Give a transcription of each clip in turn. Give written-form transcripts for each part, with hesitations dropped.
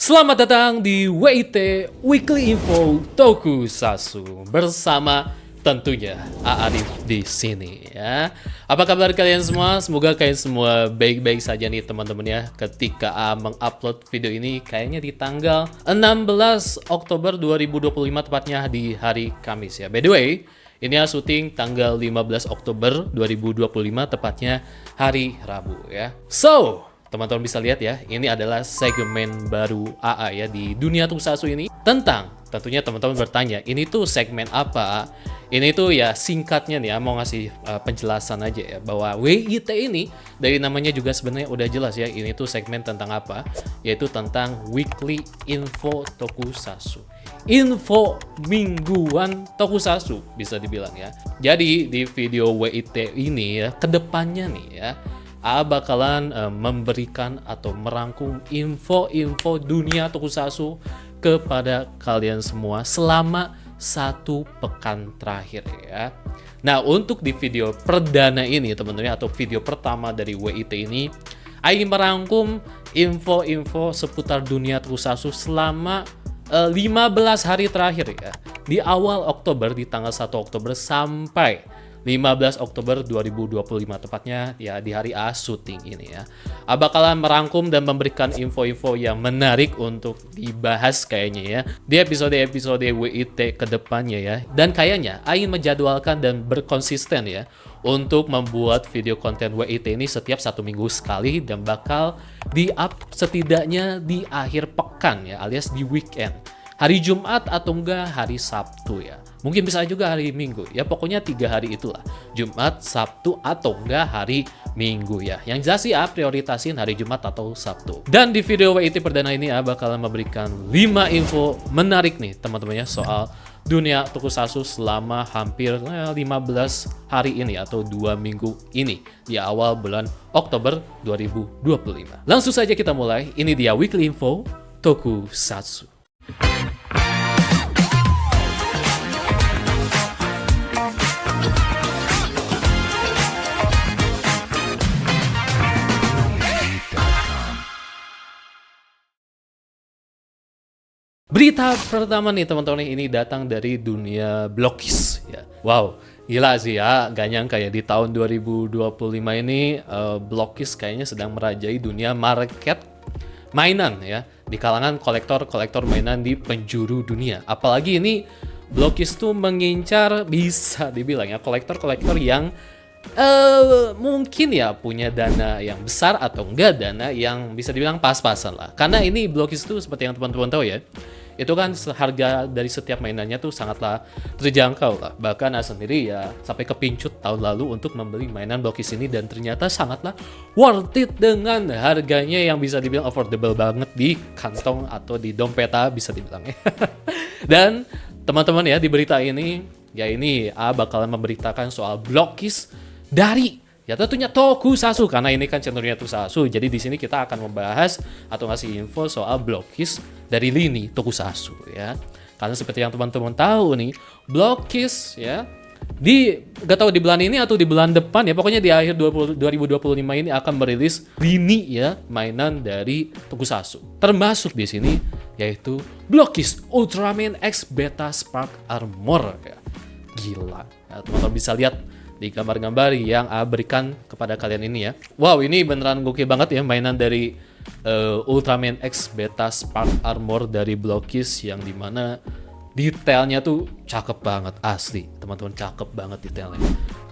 Selamat datang di WIT Weekly Info Tokusatsu bersama tentunya Arif di sini ya. Apa kabar kalian semua? Semoga kalian semua baik-baik saja nih teman-teman ya. Ketika mengupload video ini kayaknya di tanggal 16 Oktober 2025 tepatnya di hari Kamis ya. By the way, ini syuting tanggal 15 Oktober 2025 tepatnya hari Rabu ya. So, teman-teman bisa lihat ya, ini adalah segmen baru AA ya di dunia Tokusatsu ini. Tentunya teman-teman bertanya, ini tuh segmen apa? Ini tuh ya singkatnya nih ya, mau ngasih penjelasan aja ya, bahwa WIT ini dari namanya juga sebenarnya udah jelas ya, ini tuh segmen tentang apa? Yaitu tentang Weekly Info Tokusatsu. Info mingguan Tokusatsu bisa dibilang ya. Jadi di video WIT ini ya, kedepannya nih ya, bakalan memberikan atau merangkum info-info dunia Tokusatsu kepada kalian semua selama 1 pekan terakhir ya. Nah, untuk di video perdana ini teman-teman atau video pertama dari WIT ini, Aing merangkum info-info seputar dunia Tokusatsu selama 15 hari terakhir ya. Di awal Oktober, di tanggal 1 Oktober sampai 15 Oktober 2025 tepatnya ya di hari A syuting ini ya. Bakalan merangkum dan memberikan info-info yang menarik untuk dibahas kayaknya ya di episode-episode WIT kedepannya ya. Dan kayaknya Aing menjadwalkan dan berkonsisten ya untuk membuat video konten WIT ini setiap 1 minggu sekali dan bakal di-up setidaknya di akhir pekan ya, alias di weekend. Hari Jumat atau enggak hari Sabtu ya. Mungkin bisa juga hari Minggu. Ya pokoknya 3 hari itulah. Jumat, Sabtu, atau enggak hari Minggu ya. Yang jelas sih prioritasin hari Jumat atau Sabtu. Dan di video WIT perdana ini bakalan memberikan 5 info menarik nih teman-teman ya soal dunia Tokusatsu selama hampir 15 hari ini atau 2 minggu ini di awal bulan Oktober 2025. Langsung saja kita mulai. Ini dia Weekly Info Tokusatsu. Berita pertama nih teman-teman, ini datang dari dunia Blokis ya. Wow, gila sih ya, gak nyangka ya di tahun 2025 ini Blokis kayaknya sedang merajai dunia market mainan ya di kalangan kolektor mainan di penjuru dunia. Apalagi ini Blokis tuh mengincar bisa dibilang ya kolektor yang mungkin ya punya dana yang besar atau enggak dana yang bisa dibilang pas-pasan lah. Karena ini Blokis tuh seperti yang teman-teman tahu ya, itu kan harga dari setiap mainannya tuh sangatlah terjangkau lah. Bahkan sendiri ya sampai kepincut tahun lalu untuk membeli mainan Blokis ini dan ternyata sangatlah worth it dengan harganya yang bisa dibilang affordable banget di kantong atau di dompeta bisa dibilang ya. Dan teman-teman ya di berita ini ya ini bakalan memberitakan soal Blokis dari ya tentunya Tokusatsu karena ini kan channelnya Tokusatsu. Jadi di sini kita akan membahas atau ngasih info soal Blokis dari lini Tokusatsu ya. Karena seperti yang teman-teman tahu nih, Blokis ya gak tahu di bulan ini atau di bulan depan ya, pokoknya di akhir 2025 ini akan merilis lini ya mainan dari Tokusatsu. Termasuk di sini yaitu Blokis Ultraman X Beta Spark Armor ya. Gila. Ya, teman-teman bisa lihat di gambar-gambar yang berikan kepada kalian ini ya. Wow, ini beneran gokil banget ya mainan dari Ultraman X Beta Spark Armor dari Blokis yang dimana detailnya tuh cakep banget asli. Teman-teman cakep banget detailnya.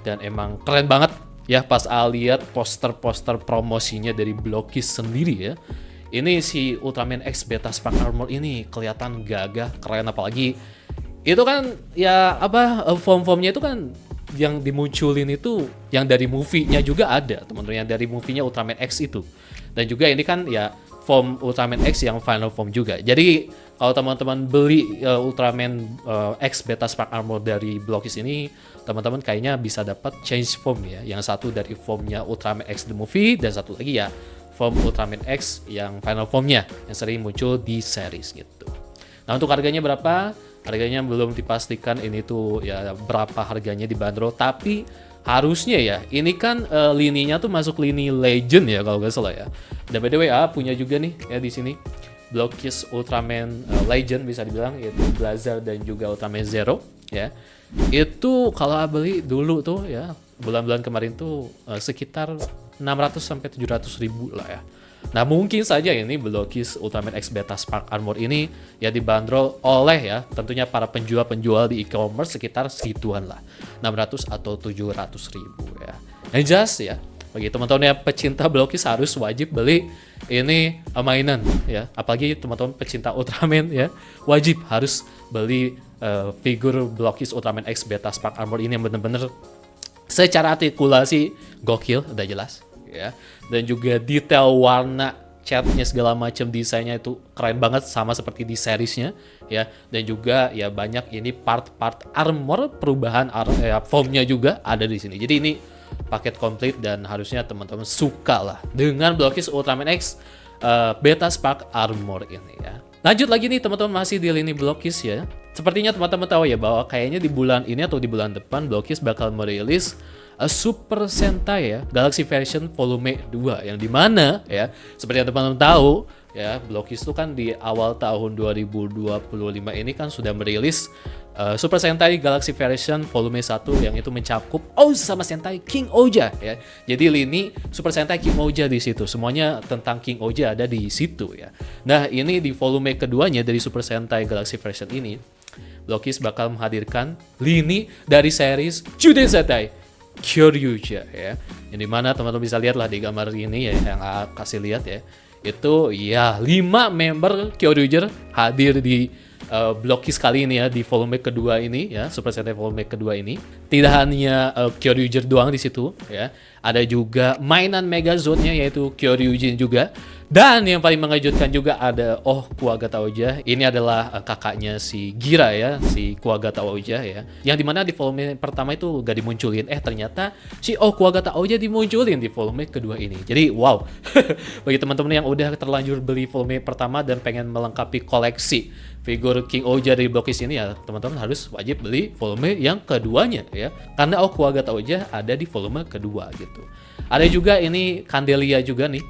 Dan emang keren banget ya pas lihat poster-poster promosinya dari Blokis sendiri ya. Ini si Ultraman X Beta Spark Armor ini kelihatan gagah, keren, apalagi itu kan ya form-formnya itu kan yang dimunculin itu yang dari movie-nya juga ada teman-teman, yang dari movie-nya Ultraman X itu. Dan juga ini kan ya form Ultraman X yang final form juga. Jadi kalau teman-teman beli Ultraman X Beta Spark Armor dari Blokis ini, teman-teman kayaknya bisa dapat change form ya. Yang satu dari formnya Ultraman X the movie dan satu lagi ya form Ultraman X yang final formnya yang sering muncul di series gitu. Nah, untuk harganya berapa? Harganya belum dipastikan ini tuh ya berapa harganya dibanderol, tapi harusnya ya ini kan lininya tuh masuk lini legend ya kalau nggak salah ya. Dan by the way punya juga nih ya di sini Blockist Ultraman Legend bisa dibilang, yaitu Blazer dan juga Ultraman Zero ya. Itu kalau beli dulu tuh ya, bulan-bulan kemarin tuh sekitar 600 sampai 700 ribu lah ya. Nah mungkin saja ini Blockist Ultraman X Beta Spark Armor ini ya dibanderol oleh ya tentunya para penjual-penjual di e-commerce sekitar segituan lah, 600 atau 700 ribu ya. Yang jelas ya, bagi teman-teman yang pecinta Blockist harus wajib beli ini mainan ya, apalagi teman-teman pecinta Ultraman ya, wajib harus beli figur Blockist Ultraman X Beta Spark Armor ini yang bener-bener secara artikulasi gokil, udah jelas ya, dan juga detail warna catnya segala macam desainnya itu keren banget sama seperti di seriesnya ya, dan juga ya banyak ini part-part armor perubahan foamnya juga ada di sini. Jadi ini paket komplit dan harusnya teman-teman suka lah dengan Blockist Ultraman X Beta Spark Armor ini ya. Lanjut lagi nih teman-teman, masih di lini Blockist ya. Sepertinya teman-teman tahu ya bahwa kayaknya di bulan ini atau di bulan depan Blockist bakal merilis Super Sentai ya, Galaxy Version Volume 2, yang dimana ya seperti yang teman-teman tahu ya, Blockist itu kan di awal tahun 2025 ini kan sudah merilis Super Sentai Galaxy Version Volume 1 yang itu mencakup Oza sama Sentai King Ouja ya. Jadi lini Super Sentai King Ouja di situ, semuanya tentang King Ouja ada di situ ya. Nah ini di volume keduanya dari Super Sentai Galaxy Version ini, Blockist bakal menghadirkan lini dari series Juden Sentai Kyoryuger ya, yang dimana teman-teman bisa lihat lah di gambar ini ya, yang kasih lihat ya, itu ya 5 member Kyoryuger hadir di Blockist kali ini ya, di volume kedua ini ya, Super Sentai volume kedua ini. Tidak hanya Kyoryuger doang di situ ya, ada juga mainan Megazord-nya yaitu Kyoryujin juga. Dan yang paling mengejutkan juga ada Kuwagata Ouja. Ini adalah kakaknya si Gira ya, si Kuwagata Ouja ya. Yang dimana di volume pertama itu gak dimunculin, ternyata si Kuwagata Ouja dimunculin di volume kedua ini. Jadi wow, bagi teman-teman yang udah terlanjur beli volume pertama dan pengen melengkapi koleksi figur King Ouja dari Blockist ini ya, teman-teman harus wajib beli volume yang keduanya ya, karena Kuwagata Ouja ada di volume kedua gitu. Ada juga ini Candelia juga nih,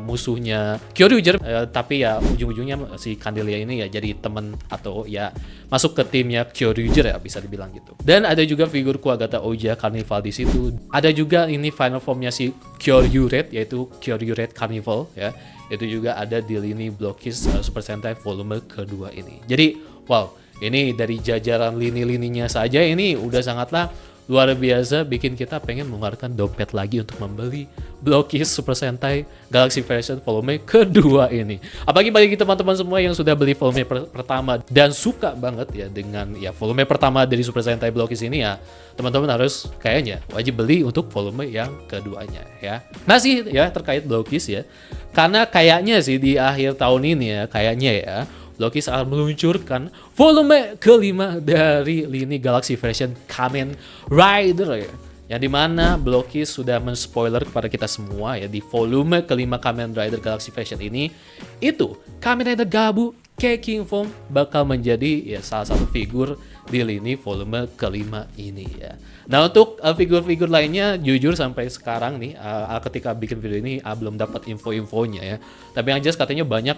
musuhnya Kyoryuger, tapi ya ujung-ujungnya si Candelia ini ya jadi temen atau ya masuk ke timnya Kyoryuger ya, bisa dibilang gitu. Dan ada juga figur Kuwagata Ouja Carnival di situ. Ada juga ini final formnya si Kyoryu-Red, yaitu Kyoryu-Red Carnival ya. Itu juga ada di lini Blockist Super Sentai volume kedua ini. Jadi wow, ini dari jajaran lini-lininya saja ini udah sangatlah luar biasa, bikin kita pengen mengeluarkan dompet lagi untuk membeli Blockist Super Sentai Galaxy Version volume kedua ini. Apalagi bagi teman-teman semua yang sudah beli volume pertama dan suka banget ya dengan ya volume pertama dari Super Sentai Blockist ini ya, teman-teman harus kayaknya wajib beli untuk volume yang keduanya ya. Masih ya terkait Blockist ya, karena kayaknya sih di akhir tahun ini ya, kayaknya ya Blockist akan meluncurkan volume kelima dari lini Galaxy Version Kamen Rider ya. Yang dimana Blockist sudah men-spoiler kepada kita semua ya, di volume kelima Kamen Rider Galaxy Version ini, itu Kamen Rider Gabu King Foam bakal menjadi ya salah satu figur di lini volume kelima ini ya. Nah untuk figur-figur lainnya jujur sampai sekarang nih ketika bikin video ini belum dapat info-infonya ya. Tapi yang jelas katanya banyak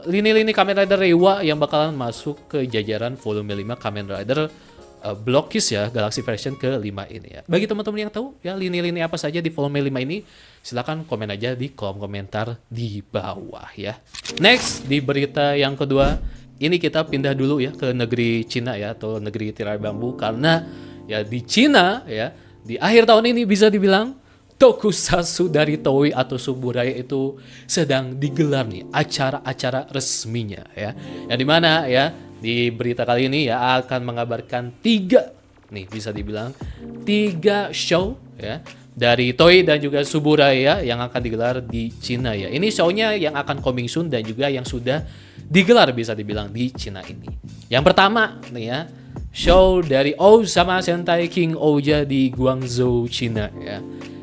lini-lini Kamen Rider Reiwa yang bakalan masuk ke jajaran volume 5 Kamen Rider Blockist ya, Galaxy Version ke-5 ini ya. Bagi teman-teman yang tahu ya lini-lini apa saja di volume 5 ini, silahkan komen aja di kolom komentar di bawah ya. Next, di berita yang kedua, ini kita pindah dulu ya ke negeri Cina ya, atau negeri tirai bambu, karena ya di Cina ya, di akhir tahun ini bisa dibilang Tokusatsu dari Toei atau Suburaya itu sedang digelar nih acara-acara resminya ya. Yang dimana ya di berita kali ini ya akan mengabarkan 3 show ya dari Toei dan juga Suburaya yang akan digelar di Cina ya. Ini show-nya yang akan coming soon dan juga yang sudah digelar bisa dibilang di Cina ini. Yang pertama nih ya, show dari Ousama Sentai King Ouja di Guangzhou, Cina ya.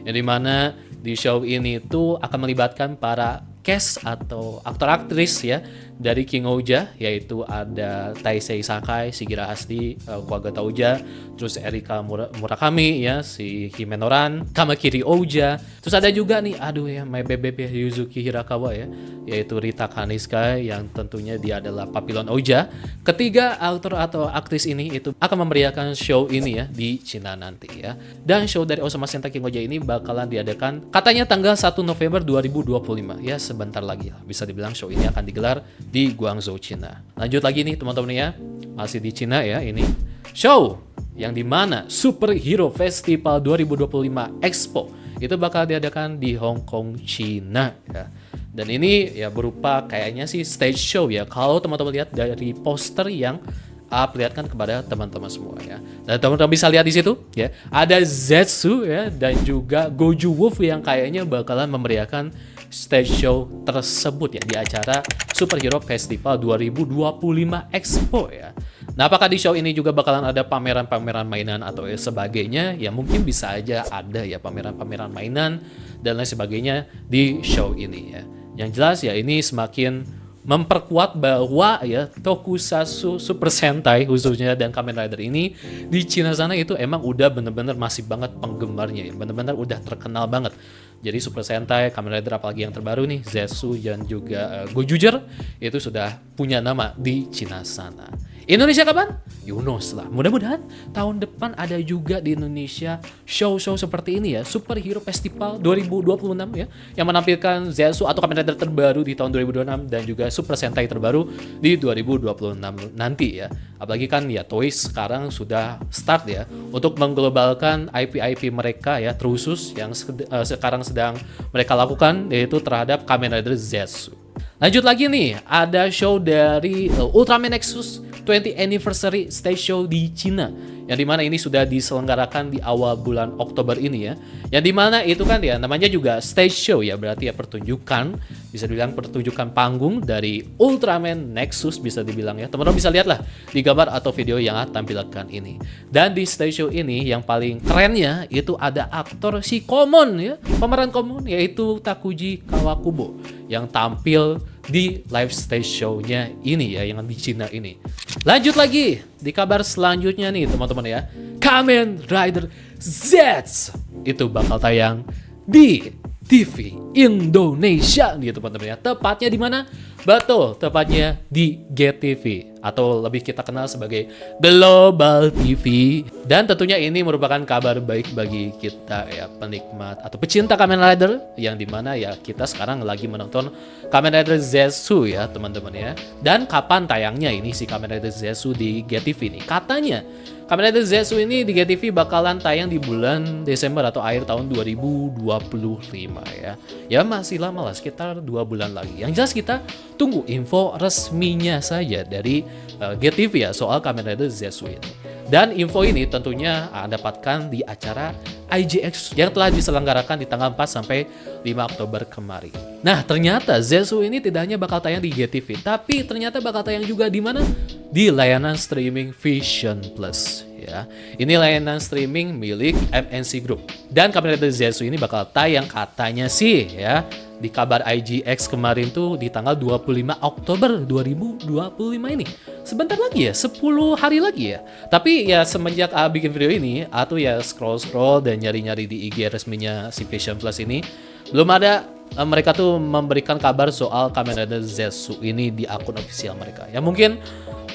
Yang dimana di show ini tuh akan melibatkan para cast atau aktor-aktris ya dari King Ouja, yaitu ada Taisei Sakai, Shigira Hasdi, Kuwagata Ouja, terus Erika Murakami ya, si Himenoran, Kamakiri Ouja. Terus ada juga nih, aduh ya, my baby Yuzuki Hirakawa ya, yaitu Rita Kaniska yang tentunya dia adalah Papillon Ouja. Ketiga aktor atau aktris ini itu akan memeriahkan show ini ya di Cina nanti ya. Dan show dari Osama Sentai King Ouja ini bakalan diadakan katanya tanggal 1 November 2025 ya, sebentar lagi lah. Bisa dibilang show ini akan digelar di Guangzhou, Cina. Lanjut lagi nih teman-teman ya, masih di Cina ya ini. Show yang dimana Superhero Festival 2025 Expo itu bakal diadakan di Hong Kong, Cina ya. Dan ini ya berupa kayaknya sih stage show ya. Kalau teman-teman lihat dari poster yang perlihatkan kepada teman-teman semua ya. Dan teman-teman bisa lihat di situ ya, ada Zetsu ya dan juga Goju Wolf yang kayaknya bakalan memeriahkan stage show tersebut ya di acara Superhero Festival 2025 Expo ya. Nah, apakah di show ini juga bakalan ada pameran-pameran mainan atau sebagainya? Ya mungkin bisa aja ada ya pameran-pameran mainan dan lain sebagainya di show ini ya. Yang jelas ya ini semakin memperkuat bahwa ya Tokusatsu Super Sentai khususnya dan Kamen Rider ini di Cina sana itu emang udah bener-bener masih banget penggemarnya ya, bener-bener udah terkenal banget. Jadi Super Sentai, Kamen Rider apalagi yang terbaru nih Zetsu dan juga Gojuger itu sudah punya nama di Cina sana. Indonesia kapan? Yunus lah. Mudah-mudahan tahun depan ada juga di Indonesia show-show seperti ini ya, Superhero Festival 2026 ya, yang menampilkan Zetsu atau Kamen Rider terbaru di tahun 2026 dan juga Super Sentai terbaru di 2026 nanti ya. Apalagi kan ya Toys sekarang sudah start ya untuk mengglobalkan IP-IP mereka ya, terusus yang sekarang sedang mereka lakukan yaitu terhadap Kamen Rider Zetsu. Lanjut lagi nih, ada show dari Ultraman Nexus 20th Anniversary Stage Show di Cina, yang dimana ini sudah diselenggarakan di awal bulan Oktober ini ya, yang dimana itu kan ya namanya juga stage show ya, berarti ya pertunjukan, bisa dibilang pertunjukan panggung dari Ultraman Nexus bisa dibilang ya. Teman-teman bisa lihat lah di gambar atau video yang tampilkan ini. Dan di stage show ini yang paling kerennya itu ada aktor si Komon ya, pemeran Komon yaitu Takuji Kawakubo yang tampil di live stage show-nya ini ya, yang di Cina ini. Lanjut lagi di kabar selanjutnya nih teman-teman ya, Kamen Rider Z itu bakal tayang di TV Indonesia nih teman-teman ya. Tepatnya di mana? Betul, tepatnya di GTV atau lebih kita kenal sebagai Global TV. Dan tentunya ini merupakan kabar baik bagi kita ya, penikmat atau pecinta Kamen Rider, yang dimana ya kita sekarang lagi menonton Kamen Rider Zetsu ya teman-teman ya. Dan kapan tayangnya ini si Kamen Rider Zetsu di GTV nih? Katanya Kamen Rider Zetsu ini di GTV bakalan tayang di bulan Desember atau akhir tahun 2025 ya. Ya masih lama lah, sekitar 2 bulan lagi. Yang jelas kita tunggu info resminya saja dari GTV ya soal Kamen Rider Zetsu ini. Dan info ini tentunya dapatkan di acara IGX yang telah diselenggarakan di tanggal 4 sampai 5 Oktober kemarin. Nah, ternyata Zetsu ini tidak hanya bakal tayang di GTV, tapi ternyata bakal tayang juga di mana? Di layanan streaming Vision Plus ya. Ini layanan streaming milik MNC Group. Dan Kamen Rider Zetsu ini bakal tayang katanya sih ya, di kabar IGX kemarin tuh di tanggal 25 Oktober 2025 ini. Sebentar lagi ya, 10 hari lagi ya. Tapi ya semenjak bikin video ini, atau ya scroll-scroll dan nyari-nyari di IG resminya si Vision Plus ini, belum ada mereka tuh memberikan kabar soal Kamen Rider Zetsu ini di akun official mereka. Ya mungkin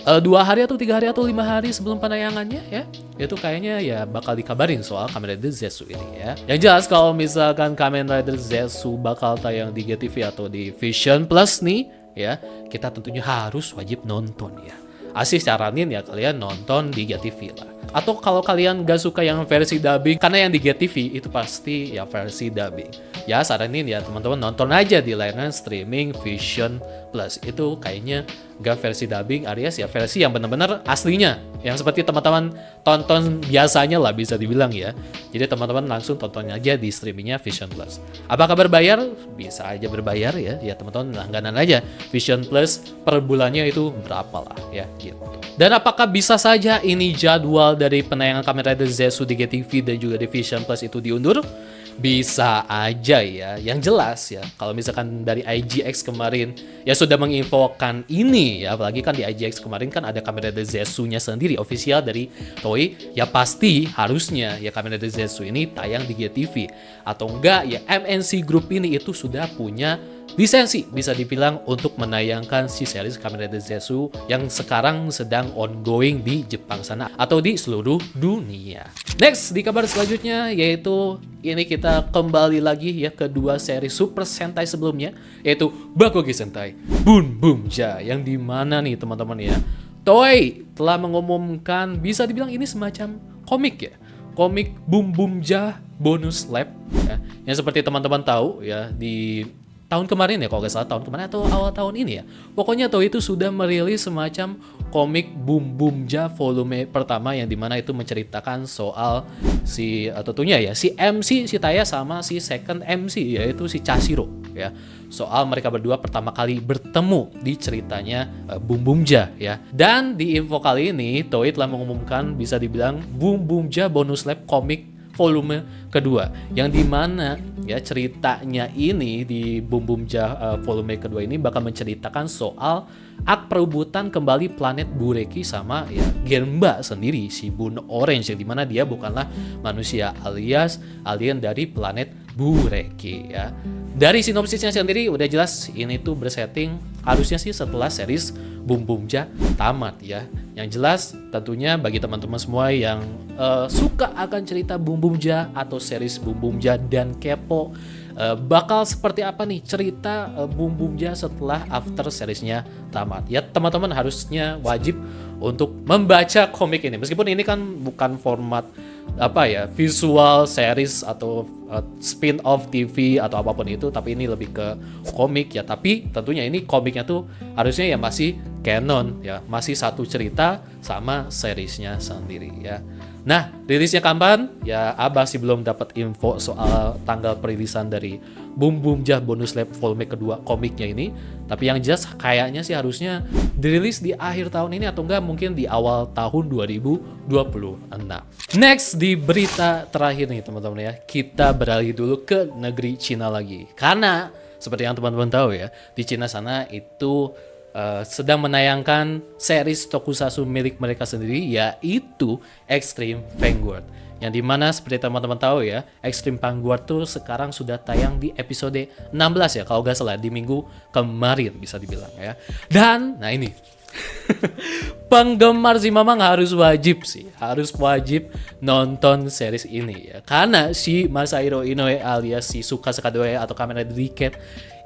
2 hari atau 3 hari atau 5 hari sebelum penayangannya ya, itu kayaknya ya bakal dikabarin soal Kamen Rider Zetsu ini ya. Yang jelas kalau misalkan Kamen Rider Zetsu bakal tayang di GTV atau di Vision Plus nih ya, kita tentunya harus wajib nonton ya. Asih saranin ya kalian nonton di GTV lah. Atau kalau kalian gak suka yang versi dubbing, karena yang di GTV itu pasti ya versi dubbing. Ya saranin ya teman-teman nonton aja di layanan streaming Vision Plus. Itu kayaknya gak versi dubbing alias ya versi yang benar-benar aslinya. Yang seperti teman-teman tonton biasanya lah bisa dibilang ya. Jadi teman-teman langsung tonton aja di streamingnya Vision Plus. Apakah berbayar? Bisa aja berbayar ya. Ya teman-teman langganan aja Vision Plus per bulannya itu berapa lah ya gitu. Dan apakah bisa saja ini jadwal dari penayangan Kamen Rider Zetsu di GTV dan juga di Vision Plus itu diundur? Bisa aja ya. Yang jelas ya, kalau misalkan dari IGX kemarin ya sudah menginfokan ini ya, apalagi kan di IGX kemarin kan ada Kamen Rider Zetsu-nya sendiri official dari Toei, ya pasti harusnya ya Kamen Rider Zetsu ini tayang di GTV atau enggak ya MNC Group ini itu sudah punya lisensi bisa dibilang untuk menayangkan si series Kamen Rider Zetsu yang sekarang sedang ongoing di Jepang sana atau di seluruh dunia. Next di kabar selanjutnya yaitu ini kita kembali lagi ya ke dua seri Super Sentai sebelumnya, yaitu Bakugan Sentai Boom Boom Ja, yang dimana nih teman-teman ya, Toei telah mengumumkan bisa dibilang ini semacam komik ya, komik Boom Boom Ja bonus lab ya, yang seperti teman-teman tahu ya di tahun kemarin ya, kalau nggak salah tahun kemarin atau awal tahun ini ya. Pokoknya Toei itu sudah merilis semacam komik Boom Boom Ja volume pertama yang dimana itu menceritakan soal si tentunya ya si MC si Taya sama si second MC yaitu si Chashiro ya. Soal mereka berdua pertama kali bertemu di ceritanya Boom Boom Ja ya. Dan di info kali ini Toei telah mengumumkan bisa dibilang Boom Boom Ja bonus lab komik volume kedua yang dimana ya ceritanya ini di Boom Boom Ja volume kedua ini bakal menceritakan soal perebutan kembali planet Bureki sama ya Genba sendiri, si Bun Orange yang dimana dia bukanlah manusia alias alien dari planet Bureki ya. Dari sinopsisnya sendiri udah jelas ini tuh bersetting harusnya sih setelah series Boom Boom Ja tamat ya. Yang jelas tentunya bagi teman-teman semua yang suka akan cerita Boom Boom Ja atau series Boom Boom Ja dan kepo bakal seperti apa nih cerita Boom Boom Ja setelah after seriesnya tamat. Ya teman-teman harusnya wajib untuk membaca komik ini. Meskipun ini kan bukan format apa ya visual series atau spin-off TV atau apapun itu, tapi ini lebih ke komik ya. Tapi tentunya ini komiknya tuh harusnya ya masih canon ya, masih satu cerita sama seriesnya sendiri ya. Nah, rilisnya kapan? Ya, Abah sih belum dapat info soal tanggal perilisan dari Boom Boom Ja bonus lab volume kedua komiknya ini. Tapi yang jelas kayaknya sih harusnya dirilis di akhir tahun ini atau enggak mungkin di awal tahun 2026. Next di berita terakhir nih teman-teman ya, kita beralih dulu ke negeri Cina lagi. Karena seperti yang teman-teman tahu ya, di Cina sana itu sedang menayangkan series tokusatsu milik mereka sendiri yaitu Extreme Vanguard. Yang dimana seperti teman-teman tahu ya, Extreme Vanguard tuh sekarang sudah tayang di episode 16 ya kalau gak salah di minggu kemarin bisa dibilang ya. Dan nah ini penggemar si Mamang harus wajib nonton series ini ya. Karena si Masahiro Inoue alias si Suka Sakadoe atau Kamen Rider Decade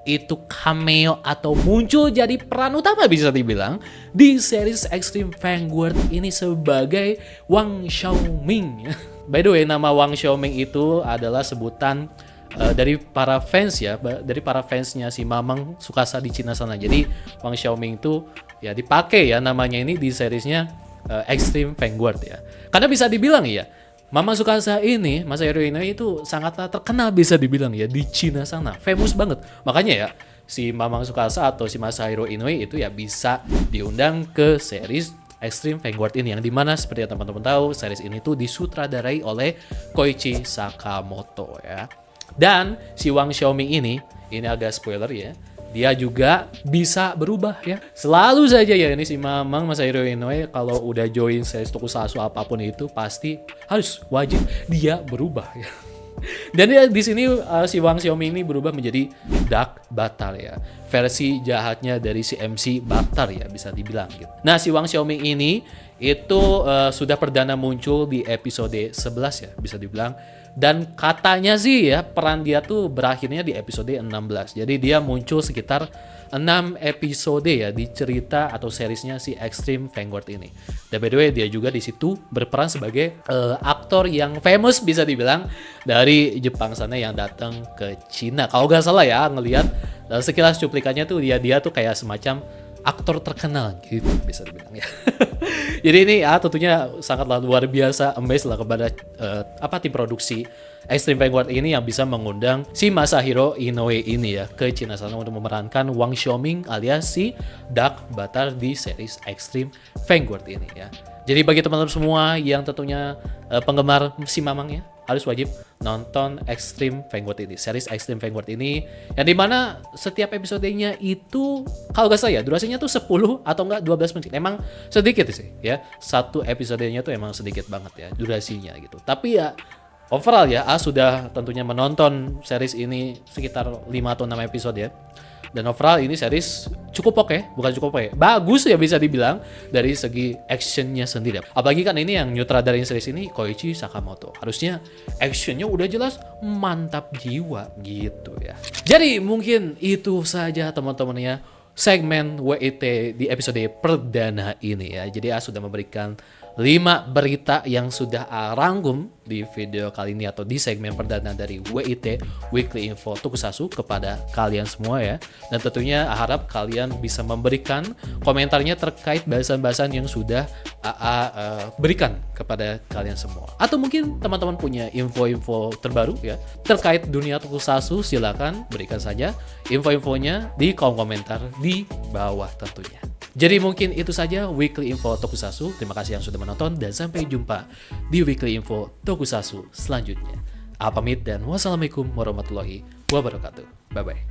itu cameo atau muncul jadi peran utama bisa dibilang di series Extreme Vanguard ini sebagai Wang Xiaoming. By the way, nama Wang Xiaoming itu adalah sebutan dari para fans ya, dari para fansnya si Mamang Tsukasa di Cina sana. Jadi Wang Xiaoming itu ya dipakai ya namanya ini di seriesnya Extreme Vanguard ya. Karena bisa dibilang ya, Mamang Tsukasa ini, Masahiro Inoue itu sangatlah terkenal bisa dibilang ya di Cina sana, famous banget. Makanya ya si Mamang Tsukasa atau si Masahiro Inoue itu ya bisa diundang ke series Extreme Vanguard ini yang dimana seperti yang teman-teman tahu series ini tuh disutradarai oleh Koichi Sakamoto ya. Dan si Wang Xiaoming ini agak spoiler ya, dia juga bisa berubah ya. Selalu saja ya ini si Mamang Masahiro Inoue kalau udah join series tokusatsu apapun itu pasti harus wajib dia berubah ya. Dan dia di sini si Wang Xiaoming ini berubah menjadi Dark Butler ya. Versi jahatnya dari si MC Butler ya bisa dibilang gitu. Nah, si Wang Xiaoming ini itu sudah perdana muncul di episode 11 ya bisa dibilang. Dan katanya sih ya peran dia tuh berakhirnya di episode 16. Jadi dia muncul sekitar 6 episode ya di cerita atau seriesnya si Extreme Vanguard ini. Dan by the way dia juga di situ berperan sebagai aktor yang famous bisa dibilang dari Jepang sana yang datang ke Cina. Kalau gak salah ya ngelihat sekilas cuplikannya tuh dia tuh kayak semacam aktor terkenal gitu bisa dibilang ya. Jadi ini ya tentunya sangatlah luar biasa amazed lah kepada tim produksi Extreme Vanguard ini yang bisa mengundang si Masahiro Inoue ini ya ke Cina sana untuk memerankan Wang Xiaoming alias si Dark Butler di series Extreme Vanguard ini ya. Jadi bagi teman-teman semua yang tentunya penggemar si Mamang ya, harus wajib nonton Extreme Vanguard ini, series Extreme Vanguard ini, yang dimana setiap episodenya itu kalau nggak salah ya durasinya tuh 10 atau enggak 12 menit. Emang sedikit sih ya, satu episodenya tuh emang sedikit banget ya durasinya gitu. Tapi ya overall ya, sudah tentunya menonton series ini sekitar 5 atau 6 episode ya. Dan overall ini series cukup oke, bukan cukup oke, bagus ya bisa dibilang dari segi actionnya sendiri. Apalagi kan ini yang nyutradarin series ini Koichi Sakamoto. Harusnya actionnya udah jelas mantap jiwa gitu ya. Jadi mungkin itu saja teman-teman ya segmen WIT di episode perdana ini ya. Jadi sudah memberikan 5 berita yang sudah rangkum di video kali ini atau di segmen perdana dari WIT Weekly Info Tokusatsu kepada kalian semua ya. Dan tentunya harap kalian bisa memberikan komentarnya terkait bahasan-bahasan yang sudah berikan kepada kalian semua. Atau mungkin teman-teman punya info-info terbaru ya terkait dunia Tokusatsu, silakan berikan saja info-infonya di kolom komentar di bawah tentunya. Jadi mungkin itu saja Weekly Info Tokusatsu. Terima kasih yang sudah menonton dan sampai jumpa di Weekly Info Tokusatsu selanjutnya. Pamit dan wassalamualaikum warahmatullahi wabarakatuh. Bye-bye.